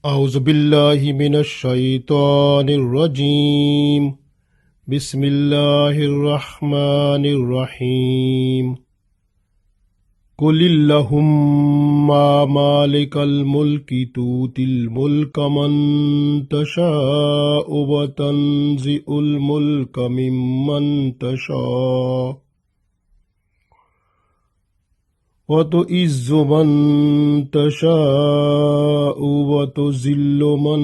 أعوذ بالله من الشيطان الرجيم بسم الله الرحمن الرحيم قل اللهم مالك الملك تؤتي الملك من تشاء وتنزع الملك ممن تشاء وتعز من تشاء وتذل من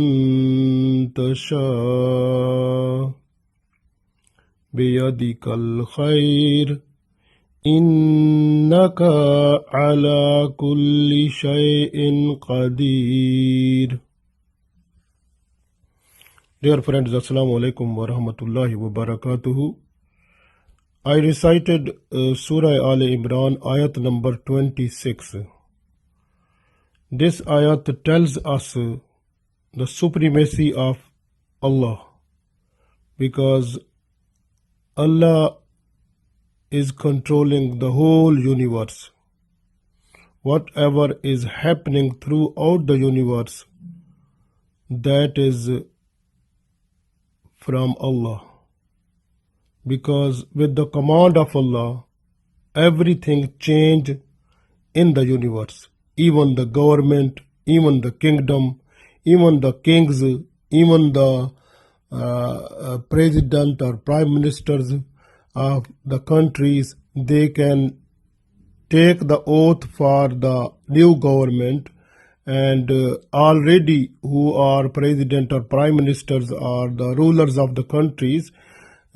تشاء بيدك الخير إنك على كل شيء قدير. Dear friends, Assalamu alaikum wa rahmatullahi wa barakatuhu. I recited Surah Aal-i-Imraan Ayat number 26. This ayat tells us the supremacy of Allah, because Allah is controlling the whole universe. Whatever is happening throughout the universe, that is from Allah. Because with the command of Allah, everything changed in the universe. Even the government, even the kingdom, even the kings, even the president or prime ministers of the countries, they can take the oath for the new government, and already who are president or prime ministers or the rulers of the countries,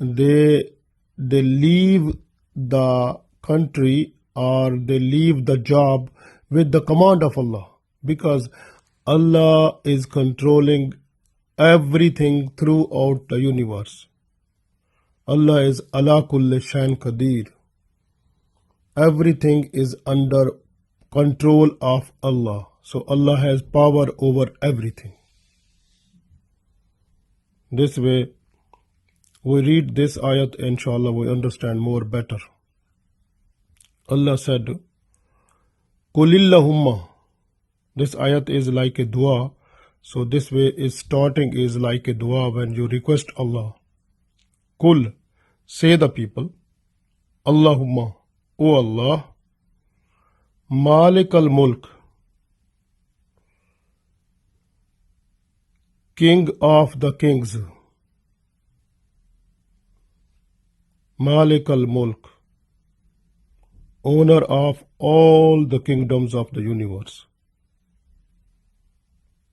they leave the country or they leave the job with the command of Allah, because Allah is controlling everything throughout the universe. Allah is ala kulli shayn qadir. Everything is under control of Allah. So Allah has power over everything. This way, we read this ayat, inshallah, we understand more better. Allah said, Kulillahumma. This ayat is like a dua. So this way is starting is like a dua when you request Allah. Kul, say the people, Allahumma, O Allah, Malik al-Mulk, King of the kings, Malik al-Mulk, owner of all the kingdoms of the universe.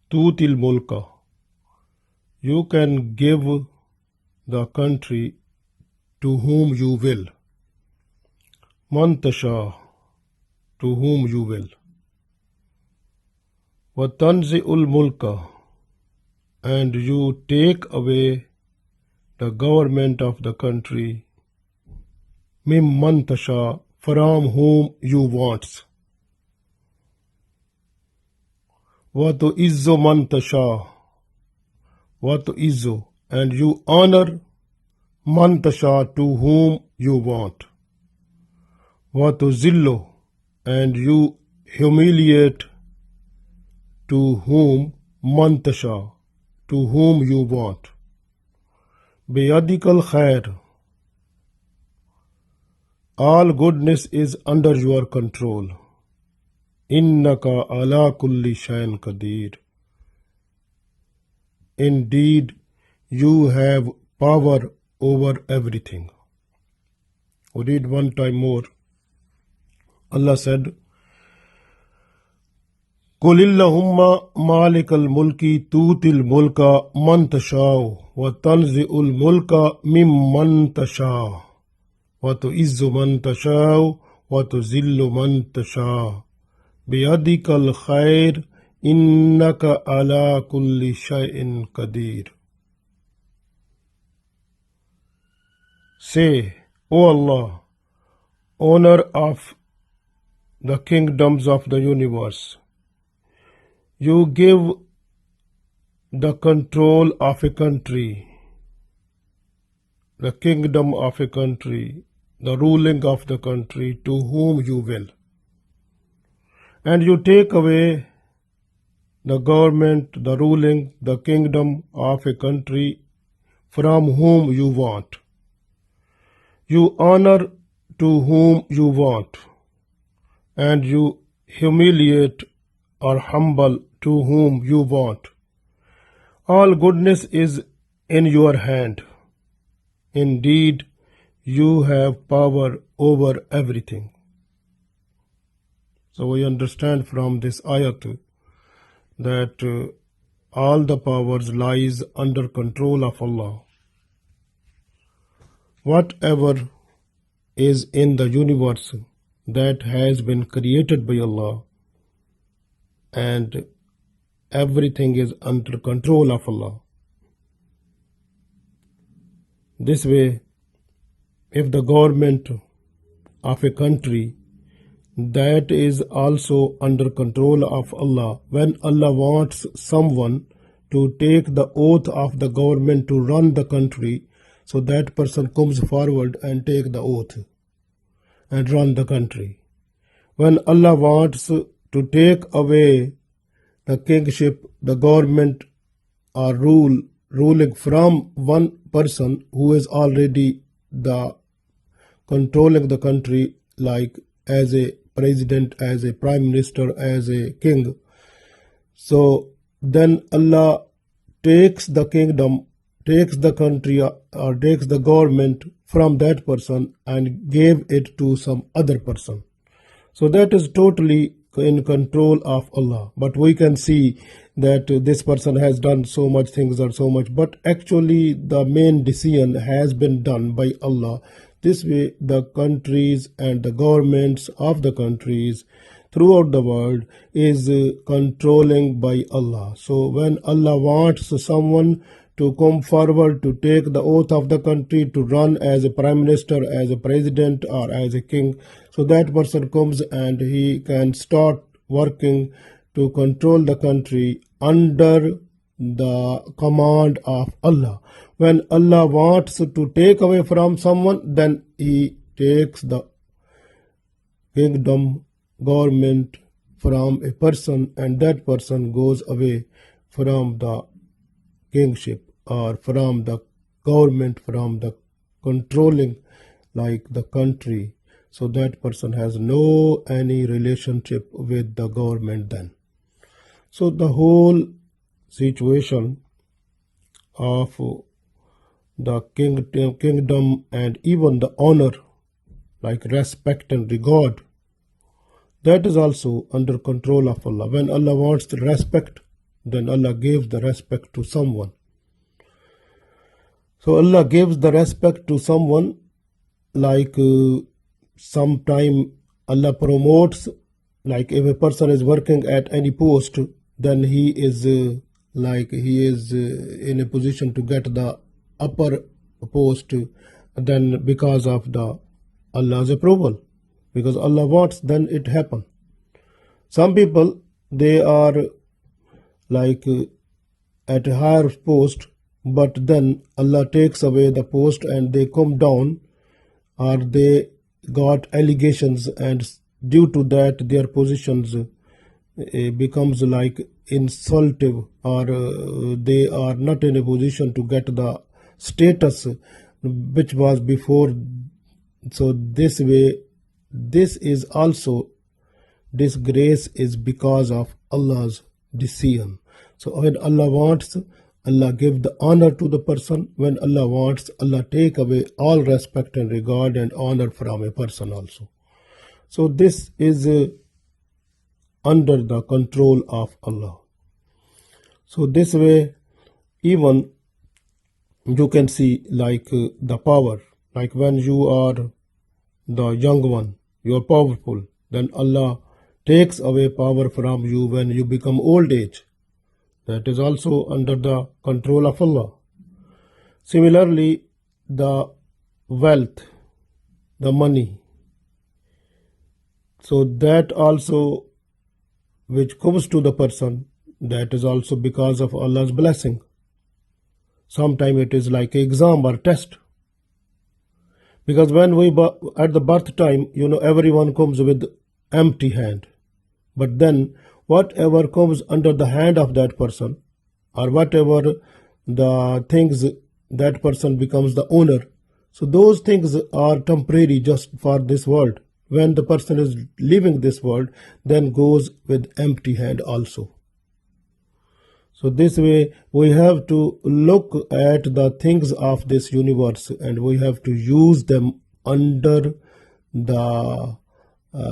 Tutil mulka, you can give the country to whom you will. Man tasha, to whom you will. Wa tanzi'ul mulka, and you take away the government of the country mimman tasha, from whom you want. Wa tu'izzu man tasha, wa tu'izzu, and you honor man tasha, to whom you want. Wa tuzillu, and you humiliate to whom man tasha, to whom you want. Biyadikal khair, all goodness is under your control. Innaka ala kulli shayn qadir. Indeed, you have power over everything. We read one time more. Allah said, Kulillahumma malik al-mulki tutil mulka man tasha'u wa tanzi'ul mulka mimman tasha'u wa tu'izzu man tasha'u wa tuzillu man tasha'u biyadikal khair innaka ala kulli shay'in qadir. Say, O Allah, owner of the kingdoms of the universe, you give the control of a country, the kingdom of a country, the ruling of the country to whom you will. And you take away the government, the ruling, the kingdom of a country from whom you want. You honor to whom you want, and you humiliate or humble to whom you want. All goodness is in your hand. Indeed, you have power over everything. So we understand from this ayat that all the powers lies under control of Allah. Whatever is in the universe that has been created by Allah, and everything is under control of Allah. This way, if the government of a country, that is also under control of Allah. When Allah wants someone to take the oath of the government to run the country, so that person comes forward and take the oath and run the country. When Allah wants to take away the kingship, the government or ruling from one person who is already the controlling the country, like as a president, as a prime minister, as a king, so then Allah takes the kingdom, takes the country or takes the government from that person and gave it to some other person. So that is totally in control of Allah. But we can see that this person has done so much things or so much, but actually the main decision has been done by Allah. This way, the countries and the governments of the countries throughout the world is controlling by Allah. So when Allah wants someone to come forward to take the oath of the country to run as a prime minister, as a president, or as a king, so that person comes and he can start working to control the country under the command of Allah. When Allah wants to take away from someone, then he takes the kingdom, government from a person, and that person goes away from the kingship or from the government, from the controlling like the country. So that person has no any relationship with the government then. So the whole situation of the kingdom and even the honor, like respect and regard, that is also under control of Allah. When Allah wants the respect, then Allah gives the respect to someone. So Allah gives the respect to someone, like sometime Allah promotes, like if a person is working at any post, then he is in a position to get the upper post, then because of the Allah's approval, because Allah wants, then it happen. Some people, they are like at a higher post, but then Allah takes away the post and they come down, or they got allegations, and due to that their positions becomes like insultive, or they are not in a position to get the status which was before. So this way, this is also, this grace is because of Allah's decision. So when Allah wants, Allah give the honor to the person. When Allah wants, Allah take away all respect and regard and honor from a person also. So this is under the control of Allah. So this way, even you can see like the power, like when you are the young one, you are powerful, then Allah takes away power from you when you become old age. That is also under the control of Allah. Similarly, the wealth, the money, so that also which comes to the person, that is also because of Allah's blessing. Sometimes it is like an exam or test. Because when we at the birth time, everyone comes with empty hand. But then whatever comes under the hand of that person, or whatever the things that person becomes the owner. So those things are temporary just for this world. When the person is leaving this world, then goes with empty hand also. So this way we have to look at the things of this universe, and we have to use them under the we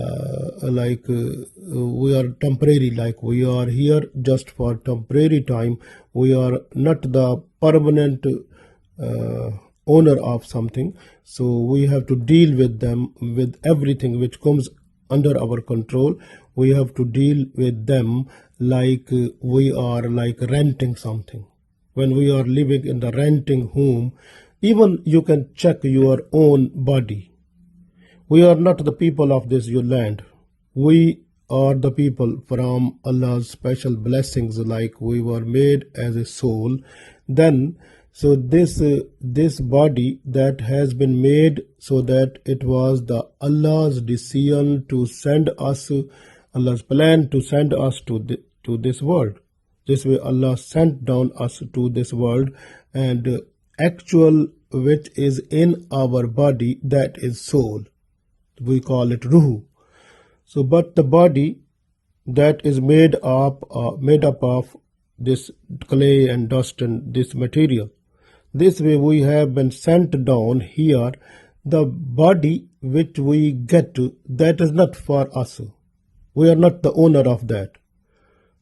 are temporary, like we are here just for temporary time. We are not the permanent owner of something. So we have to deal with them, with everything which comes under our control. We have to deal with them like we are like renting something. When we are living in the renting home, even you can check your own body. We are not the people of this land. We are the people from Allah's special blessings, like we were made as a soul. Then, so this body that has been made, so that it was the Allah's decision to send us, Allah's plan to send us to this world. This way Allah sent down us to this world, and actual which is in our body, that is soul. We call it ruh. So, but the body that is made up of this clay and dust and this material. This way we have been sent down here. The body which we get to, that is not for us. We are not the owner of that.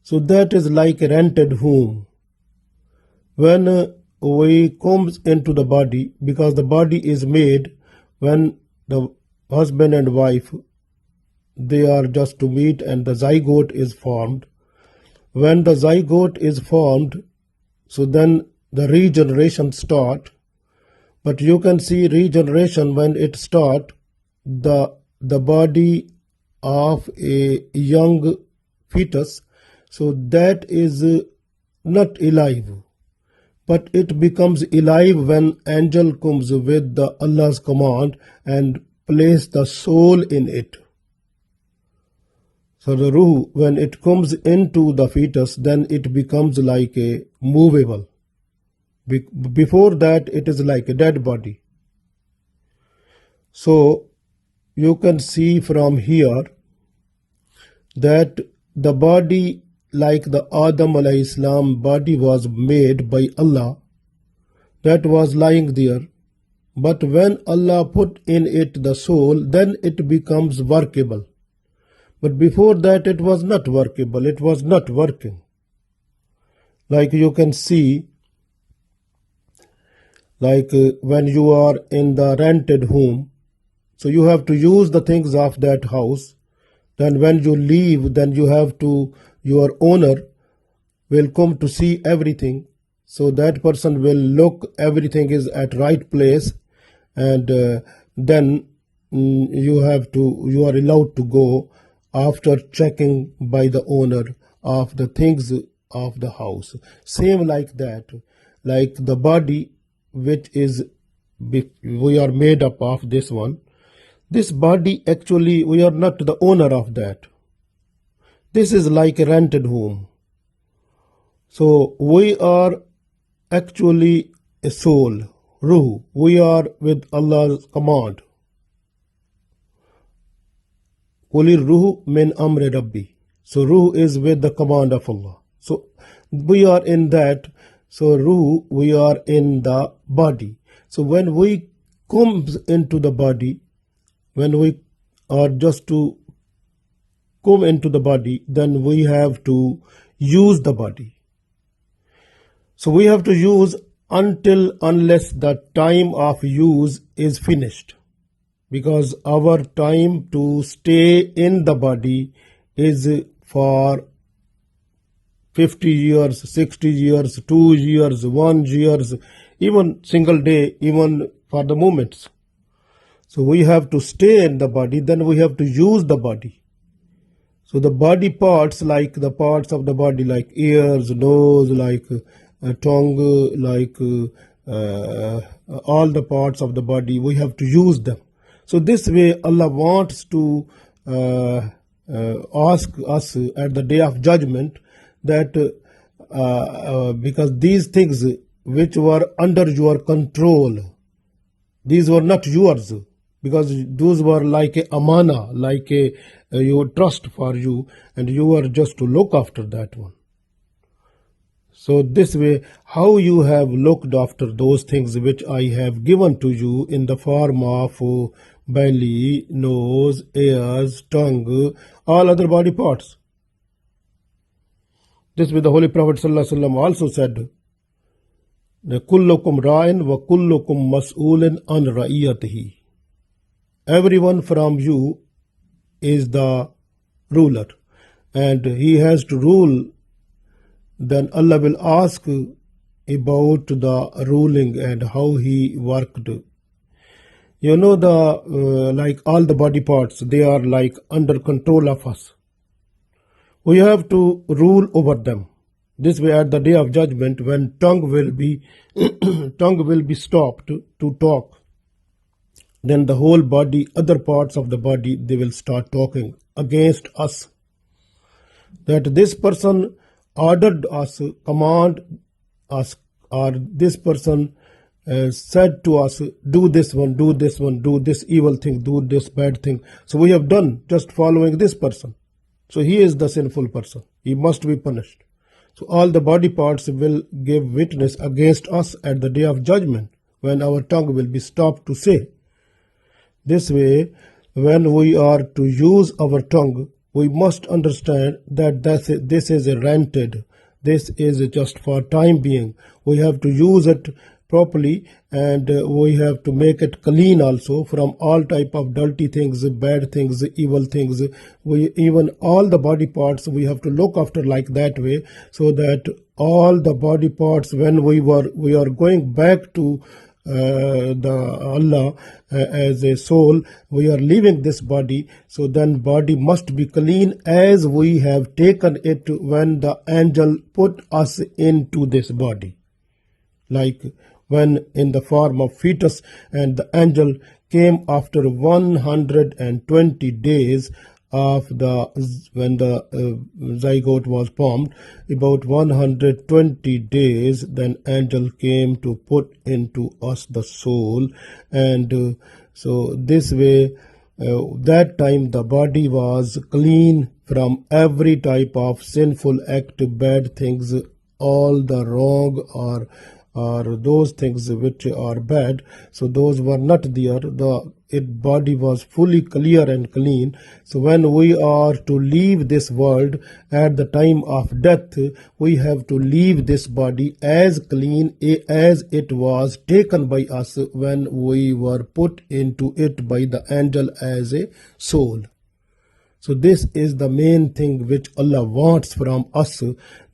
So that is like a rented home. When we comes into the body, because the body is made when the husband and wife, they are just to meet, and the zygote is formed. When the zygote is formed, so then the regeneration start. But you can see regeneration when it start, the body of a young fetus, so that is not alive, but it becomes alive when angel comes with the Allah's command and place the soul in it. So the ruh, when it comes into the fetus, then it becomes like a movable. Before that, it is like a dead body. So you can see from here that the body, like the Adam alayhi salam body was made by Allah, that was lying there. But when Allah put in it the soul, then it becomes workable. But before that it was not workable, it was not working. Like you can see, like when you are in the rented home, so you have to use the things of that house. Then when you leave, then you have to, your owner will come to see everything. So that person will look, everything is at right place. And then you are allowed to go after checking by the owner of the things of the house. Same like that, like the body which is, we are made up of this one. This body, actually we are not the owner of that. This is like a rented home. So we are actually a soul, ruh. We are with Allah's command. Qulir ruh min amri Rabbi. So ruh is with the command of Allah. So we are in that. So ruh, we are in the body. So when we come into the body, when we are just to come into the body, then we have to use the body. So we have to use unless the time of use is finished. Because our time to stay in the body is for 50 years, 60 years, 2 years, 1 year, even single day, even for the moments. So we have to stay in the body, then we have to use the body. So the body parts, like the parts of the body, like ears, nose, like tongue, like all the parts of the body, we have to use them. So this way Allah wants to ask us at the day of judgment that because these things which were under your control, these were not yours, because those were like a amana, like a your trust for you, and you were just to look after that one. So this way, how you have looked after those things which I have given to you in the form of belly, nose, ears, tongue, all other body parts. This way the Holy Prophet ﷺ also said, Kullukum ra'in wa kullukum mas'ulin an ra'iyatihi. Everyone from you is the ruler, and he has to rule. Then Allah will ask about the ruling and how he worked. You know, like all the body parts, they are like under control of us. We have to rule over them. This way, at the day of judgment, when tongue will be stopped to talk, then the whole body, other parts of the body, they will start talking against us. That this person ordered us, command us, or this person said to us, do this one, do this one, do this evil thing, do this bad thing. So we have done just following this person. So he is the sinful person. He must be punished. So all the body parts will give witness against us at the day of judgment, when our tongue will be stopped to say. This way, when we are to use our tongue, we must understand that this is rented. This is just for time being. We have to use it properly, and we have to make it clean also from all type of dirty things, bad things, evil things. Even all the body parts we have to look after like that way, so that all the body parts, when we are going back to the Allah as a soul, we are leaving this body, so then body must be clean as we have taken it when the angel put us into this body, like when in the form of fetus, and the angel came after 120 days of when the zygote was formed. About 120 days, then angel came to put into us the soul, and so this way, that time the body was clean from every type of sinful act, bad things, all the wrong or those things which are bad. So those were not there. The body was fully clear and clean. So when we are to leave this world at the time of death, we have to leave this body as clean as it was taken by us when we were put into it by the angel as a soul. So this is the main thing which Allah wants from us,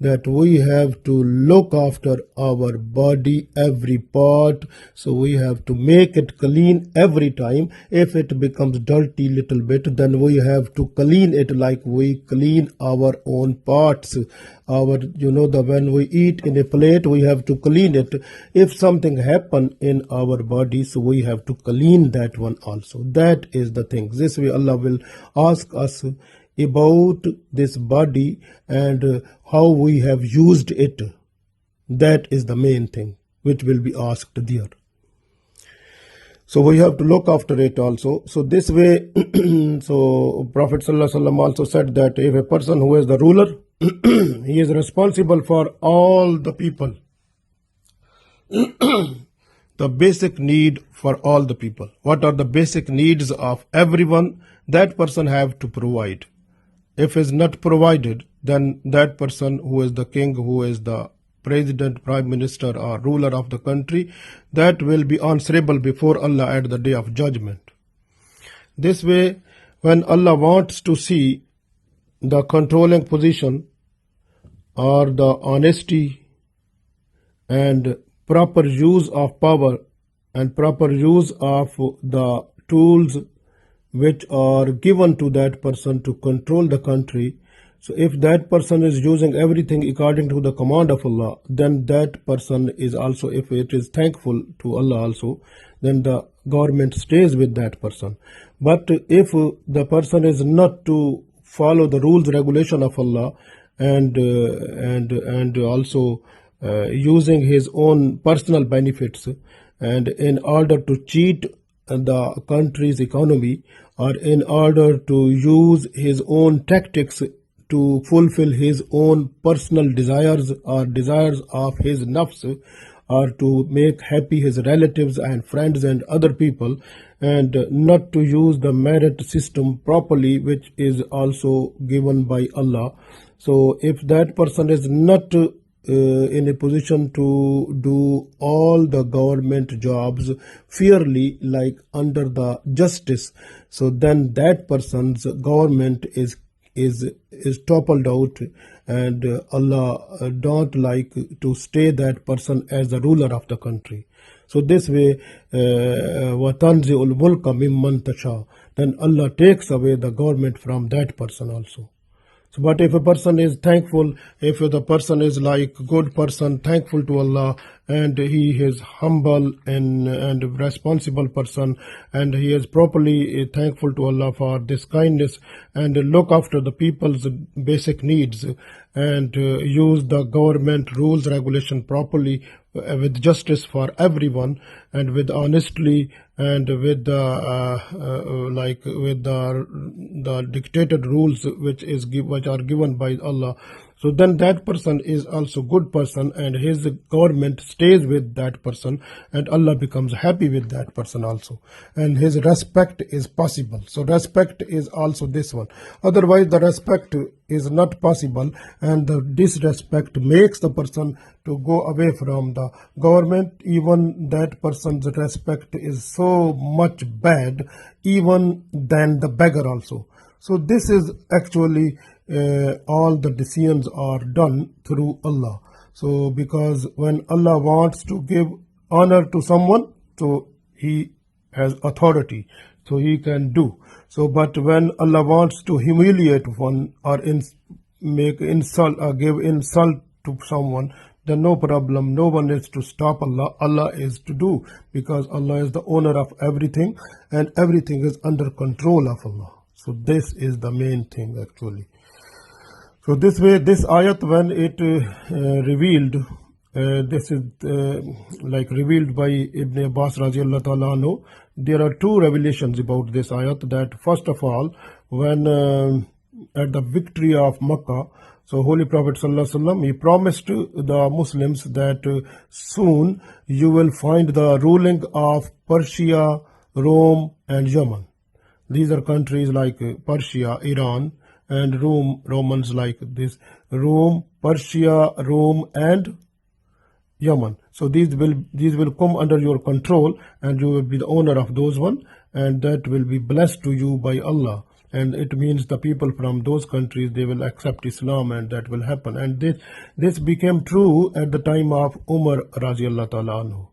that we have to look after our body, every part. So we have to make it clean every time. If it becomes dirty little bit, then we have to clean it like we clean our own parts. When we eat in a plate, we have to clean it. If something happen in our body, so we have to clean that one also. That is the thing. This way Allah will ask us about this body and how we have used it. That is the main thing which will be asked there. So we have to look after it also. So this way, so Prophet ﷺ also said that if a person who is the ruler, he is responsible for all the people. The basic need for all the people. What are the basic needs of everyone? That person have to provide. If is not provided, then that person who is the king, who is the president, prime minister, or ruler of the country, that will be answerable before Allah at the day of judgment. This way, when Allah wants to see the controlling position or the honesty and proper use of power and proper use of the tools which are given to that person to control the country. So if that person is using everything according to the command of Allah, then that person is also, if it is thankful to Allah also, then the government stays with that person. But if the person is not to follow the rules regulation of Allah, and also using his own personal benefits, and in order to cheat the country's economy, or in order to use his own tactics to fulfill his own personal desires or desires of his nafs, or to make happy his relatives and friends and other people, and not to use the merit system properly, which is also given by Allah. So if that person is not in a position to do all the government jobs fairly, like under the justice, so then that person's government is toppled out, and Allah don't like to stay that person as the ruler of the country. So this way, وَتَنْزِعُ الْمُلْكَ مِمَّنْ تَشَاءُ, then Allah takes away the government from that person also. So, but if a person is thankful, if the person is like good person, thankful to Allah, and he is humble and responsible person, and he is properly thankful to Allah for this kindness, and look after the people's basic needs, and use the government rules regulation properly, with justice for everyone, and with honestly, and with the dictated rules which are given by Allah. So then that person is also good person, and his government stays with that person, and Allah becomes happy with that person also, and his respect is possible. So respect is also this one. Otherwise the respect is not possible, and the disrespect makes the person to go away from the government. Even that person's respect is so much bad, even than the beggar also. So this is actually all the decisions are done through Allah. So because when Allah wants to give honor to someone, so he has authority, so he can do. So but when Allah wants to humiliate one, or make insult or give insult to someone, then no problem, no one is to stop Allah. Allah is to do, because Allah is the owner of everything, and everything is under control of Allah. So this is the main thing actually. So this way, this ayat, when it revealed, this is like revealed by Ibn Abbas radiallahu ta'ala anhu. There are two revelations about this ayat. That first of all, when at the victory of Makkah, so Holy Prophet sallallahu alaihi wasallam, he promised the Muslims that soon you will find the ruling of Persia, Rome, and Yemen. These are countries like Persia, Iran, and Romans like this: Rome, Persia, Rome, and Yemen. So these will come under your control, and you will be the owner of those one, and that will be blessed to you by Allah. And it means the people from those countries, they will accept Islam, and that will happen. And this became true at the time of Umar radiallahu ta'ala anhu.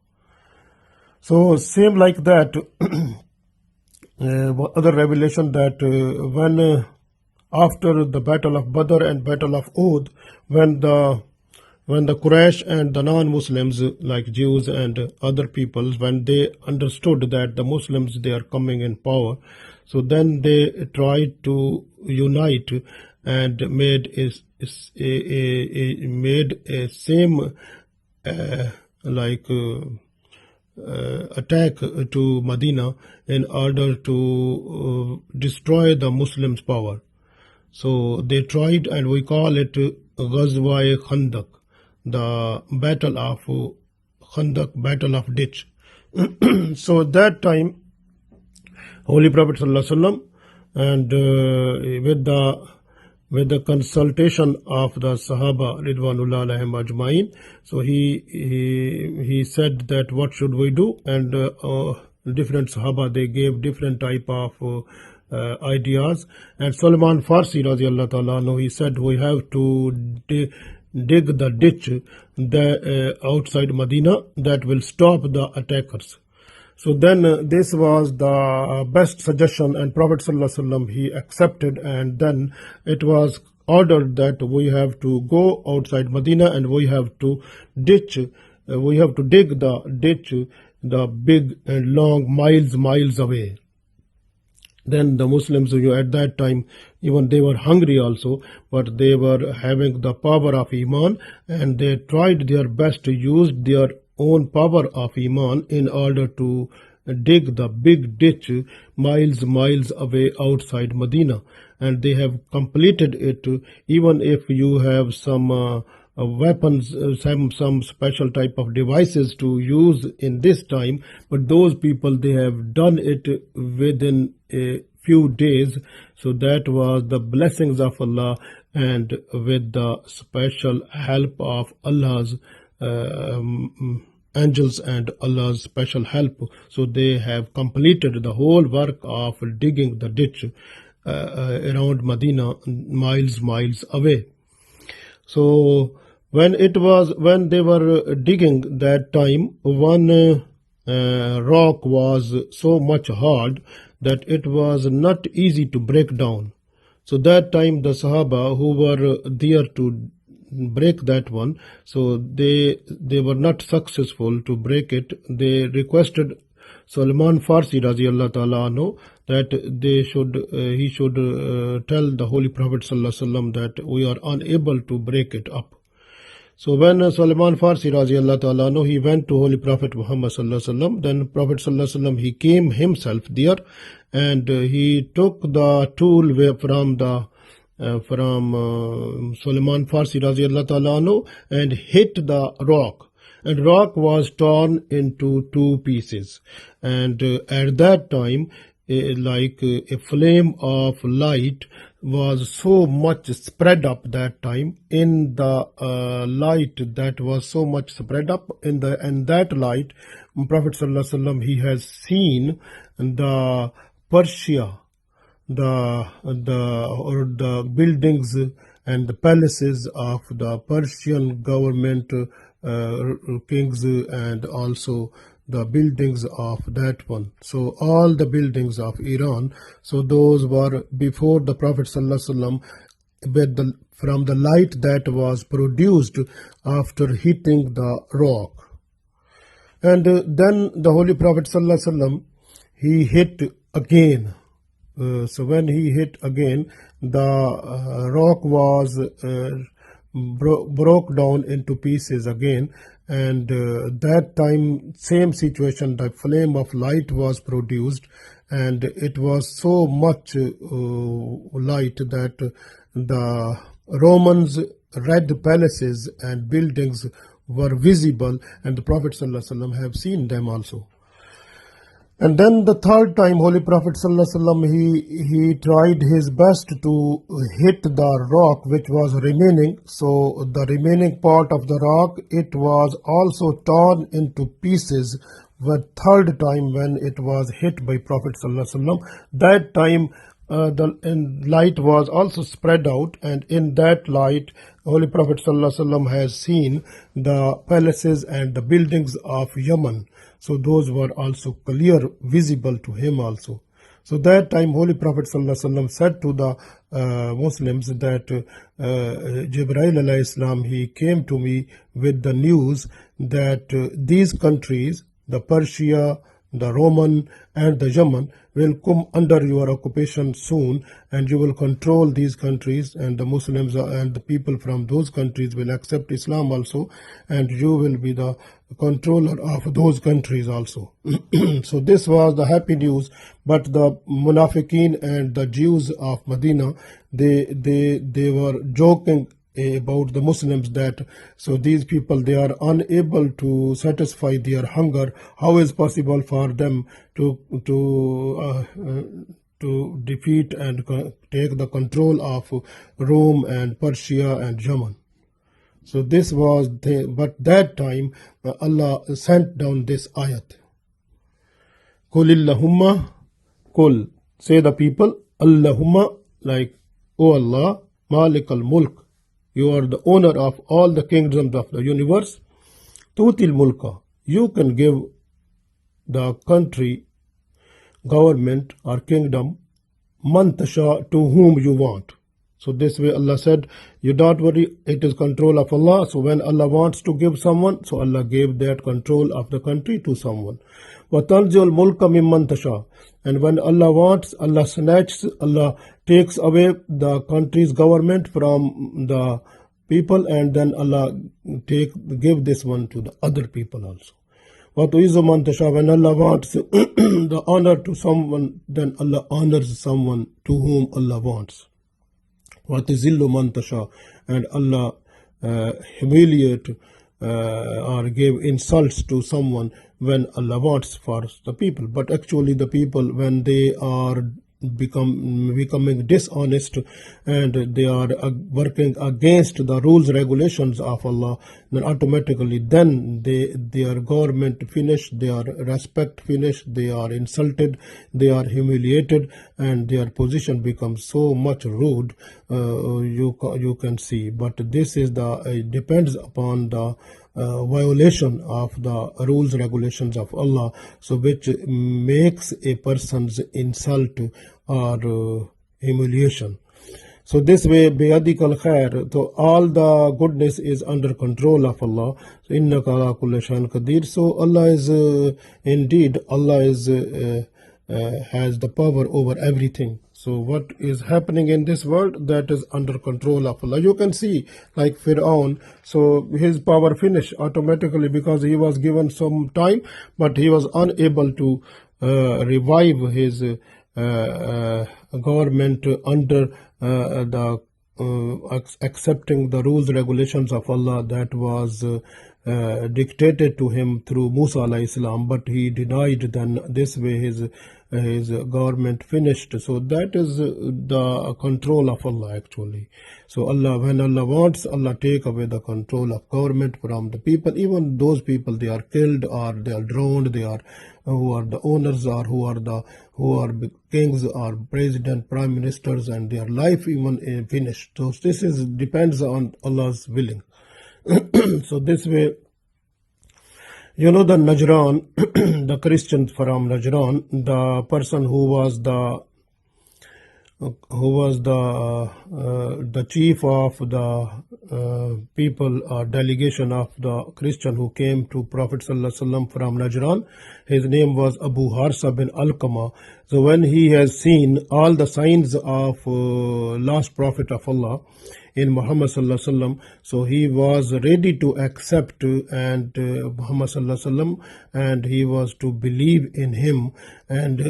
So same like that, other revelation that when after the battle of Badr and battle of Uhud, when the Quraysh and the non-Muslims like Jews and other peoples, when they understood that the Muslims, they are coming in power, so then they tried to unite and made a same attack to Medina in order to destroy the Muslims' power. So they tried, and we call it Ghazwa-e Khandak, the battle of Khandak, battle of ditch. So at that time, Holy Prophet sallallahu alaihi wasallam, and with the consultation of the Sahaba Ridwanullah alaihim ajma'in, so he said that what should we do, and different Sahaba, they gave different type of ideas. And Salman Farsi radiallahu ta'ala anhu, he said we have to dig the ditch outside Medina that will stop the attackers. So then this was the best suggestion, and Prophet sallallahu alaihi wasallam, he accepted, and then it was ordered that we have to go outside Medina, and we have to dig the ditch, the big and long, miles away. then the Muslims, at that time, even they were hungry also, but they were having the power of Iman, and they tried their best to use their own power of Iman in order to dig the big ditch miles away outside Medina. And they have completed it. Even if you have some weapons, some special type of devices to use in this time, but those people, they have done it within a few days. So that was the blessings of Allah, and with the special help of Allah's angels and Allah's special help. So they have completed the whole work of digging the ditch around Medina, miles away. So when they were digging that time, one rock was so much hard that it was not easy to break down. So that time the Sahaba who were there to break that one, so they were not successful to break it. They requested Salman Farsi radiyallahu ta'ala anhu that he should tell the Holy Prophet sallallahu alaihi wasallam that we are unable to break it up. So when Salman Farsi radiyallahu ta'ala anhu, he went to Holy Prophet Muhammad sallallahu alaihi wasallam, then Prophet sallallahu alaihi wasallam, he came himself there, and he took the tool from Salman Farsi radiyallahu ta'ala anhu and hit the rock, and rock was torn into two pieces. And at that time, like a flame of light was so much spread up that time. In the light that was so much spread up, in that light, Prophet sallallahu alaihi wasallam, he has seen the Persia, the buildings and the palaces of the Persian government kings, and also the buildings of that one. So all the buildings of Iran, so those were before the Prophet sallallahu alaihi wasallam, from the light that was produced after hitting the rock. And then the Holy Prophet sallallahu alaihi wasallam, he hit again. So when he hit again, the rock was broke down into pieces again, and that time, same situation, the flame of light was produced, and it was so much light that the Romans' red palaces and buildings were visible, and the Prophet ﷺ have seen them also. And then the third time, Holy Prophet ﷺ, he tried his best to hit the rock which was remaining. So the remaining part of the rock, it was also torn into pieces. The third time when it was hit by Prophet ﷺ, that time the light was also spread out, and in that light, Holy Prophet ﷺ has seen the palaces and the buildings of Yemen. So those were also clear, visible to him also. So that time Holy Prophet ﷺ said to the Muslims that Jibreel alayhi salam, he came to me with the news that these countries, the Persia, the Roman and the Yemen, will come under your occupation soon, and you will control these countries, and the Muslims and the people from those countries will accept Islam also, and you will be the controller of those countries also. So this was the happy news, but the Munafiqeen and the Jews of Medina, they were joking about the Muslims that so these people, they are unable to satisfy their hunger. How is possible for them to defeat and take the control of Rome and Persia and Yemen? So this was but that time Allah sent down this ayat. Kulillahumma, kul, say the people, Allahumma, like, O Allah, Malik al-Mulk, you are the owner of all the kingdoms of the universe. Tutil mulka, you can give the country, government or kingdom, man tasha, to whom you want. So this way Allah said, you don't worry, it is control of Allah. So when Allah wants to give someone, so Allah gave that control of the country to someone. وَتَنْزِعُ الْمُلْكَ مِمَّنْ تَشَاءُ. And when Allah wants, Allah snatches, Allah takes away the country's government from the people, and then Allah give this one to the other people also. وَتُعِزُّ مَنْ تَشَاءُ. When Allah wants the honor to someone, then Allah honors someone to whom Allah wants. وَتُذِلُّ مَنْ تَشَاءُ. And Allah humiliate or give insults to someone when Allah wants for the people. But actually the people, when they are becoming dishonest and they are working against the rules regulations of Allah, then automatically then their government finished, their respect finished, they are insulted, they are humiliated, and their position becomes so much rude, you can see. But this is it depends upon the violation of the rules regulations of Allah, so which makes a person's insult or humiliation. So this way, بِيَدِكَ الْخَيْرُ, so all the goodness is under control of Allah. So إِنَّكَ عَلَى كُلِّ شَيْءٍ قَدِيرٌ. So Allah is indeed, Allah is has the power over everything. So what is happening in this world, that is under control of Allah. You can see like Fir'aun, so his power finished automatically because he was given some time, but he was unable to revive his government under the accepting the rules regulations of Allah that was dictated to him through Musa alayhi salam, but he denied. Then this way his government finished. So that is the control of Allah actually. So Allah, when Allah wants, Allah take away the control of government from the people. Even those people, they are killed or they are drowned, they are who are the owners or who are kings or president, prime ministers, and their life even finished. So this depends on Allah's willing. So this way, you know, the Najran, the Christians from Najran, the person who was the chief of the people or delegation of the Christian who came to Prophet Sallallahu Alaihi Wasallam from Najran, his name was Abu Harsa bin Alqama. So when he has seen all the signs of last prophet of Allah in Muhammad Sallallahu Alaihi Wasallam, so he was ready to accept and Muhammad Sallallahu Alaihi Wasallam, and he was to believe in him. And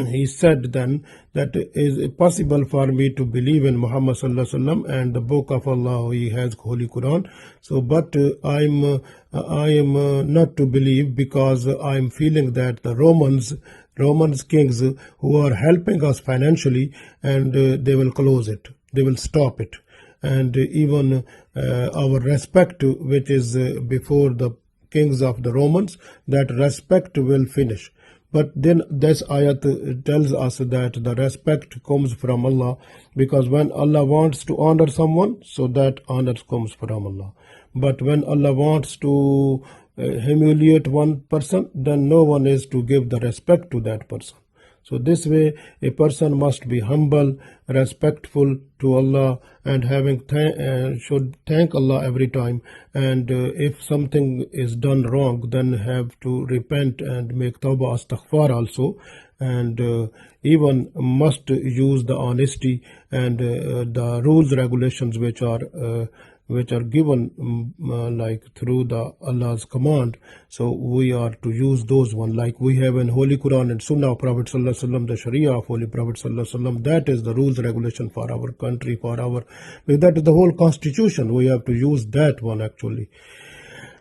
he said then that is it possible for me to believe in Muhammad Sallallahu Alaihi Wasallam and the book of Allah, he has Holy Quran. So but I am not to believe because I am feeling that the Romans kings who are helping us financially, and they will close it, they will stop it. And even our respect, which is before the kings of the Romans, that respect will finish. But then this ayat tells us that the respect comes from Allah, because when Allah wants to honor someone, so that honor comes from Allah. But when Allah wants to humiliate one person, then no one is to give the respect to that person. So this way, a person must be humble, respectful to Allah, and should thank Allah every time. And if something is done wrong, then have to repent and make tawbah astaghfar also. And even must use the honesty and the rules, regulations which are given like through the Allah's command. So we are to use those one, like we have in Holy Quran and Sunnah of Prophet Sallallahu Alaihi Wasallam, the Sharia of Holy Prophet Sallallahu Alaihi Wasallam. That is the rules regulation for our country, that is the whole constitution. We have to use that one actually.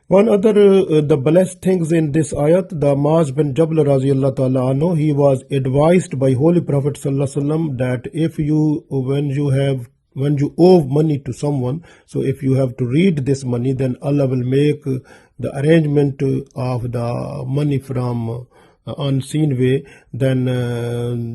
One other the blessed things in this ayat, the Maaz bin Jabal Raziyallahu Ta'ala anhu, he was advised by Holy Prophet Sallallahu Alaihi Wasallam that when you owe money to someone, so if you have to read this money, then Allah will make the arrangement of the money from unseen way, then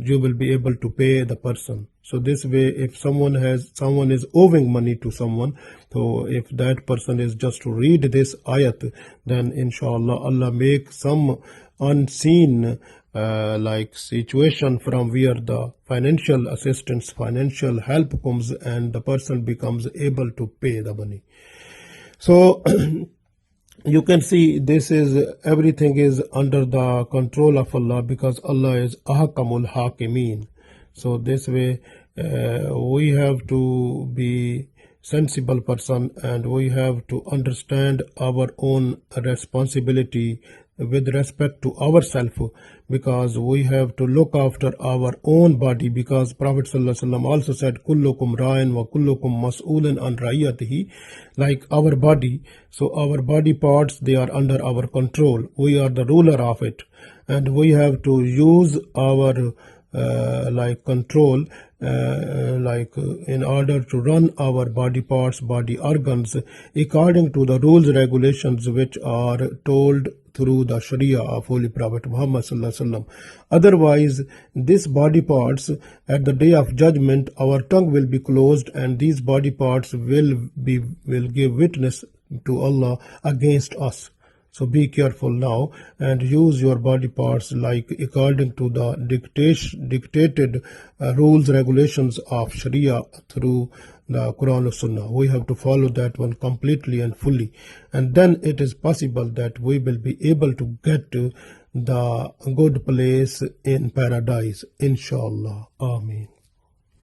you will be able to pay the person. So this way, if someone is owing money to someone, so if that person is just to read this ayat, then inshallah Allah make some unseen like situation from where the financial assistance, financial help comes, and the person becomes able to pay the money. So you can see this is everything is under the control of Allah, because Allah is ahkamul hakimin. So this way we have to be sensible person, and we have to understand our own responsibility with respect to ourselves, because we have to look after our own body, because Prophet ﷺ also said kullukum ra'in wa kullukum mas'ulun an ra'iyatihi, like our body. So our body parts, they are under our control, we are the ruler of it, and we have to use our like control in order to run our body parts, body organs according to the rules, regulations which are told through the Sharia of Holy Prophet Muhammad sallallahu alaihi wasallam. Otherwise, these body parts at the day of judgment, our tongue will be closed, and these body parts will give witness to Allah against us. So be careful now and use your body parts like according to the dictated rules, regulations of Sharia through the Quran or Sunnah. We have to follow that one completely and fully. And then it is possible that we will be able to get to the good place in paradise. Inshallah. Ameen.